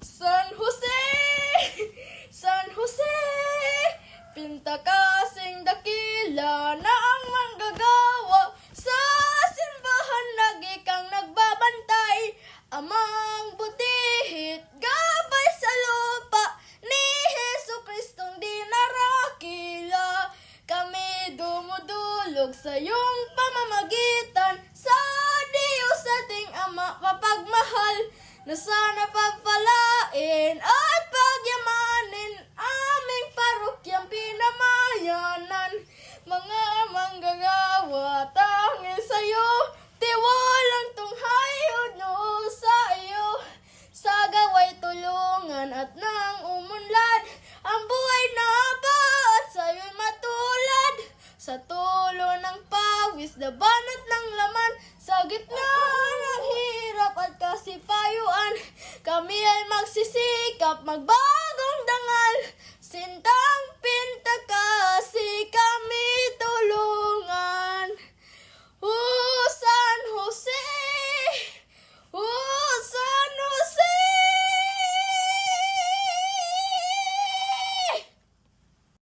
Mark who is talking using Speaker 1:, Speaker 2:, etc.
Speaker 1: San Jose, San Jose, pinta kasing dakila na ang manggagawa sa simbahan lagi kang nagbabantay. Amang butihit gabay sa lupa ni Hesu Kristong di narakila. Kami dumudulog sa iyong pamamagitan sa Diyos ating Ama mapagmahal, na sana pagpalain at pagyamanin aming parukyang pinamayanan. Mga manggagawa, tanging sa'yo, tiwalang tunghayod no sa iyo. Sa gaway tulungan at nang umunlad, ang buhay na ba at sa'yo'y matulad. Sa tulo ng pawis, labanat ng laman, sa gitna ng hirap at kasipayuan, kami ay magsisikap, magbagong dangal. Sinta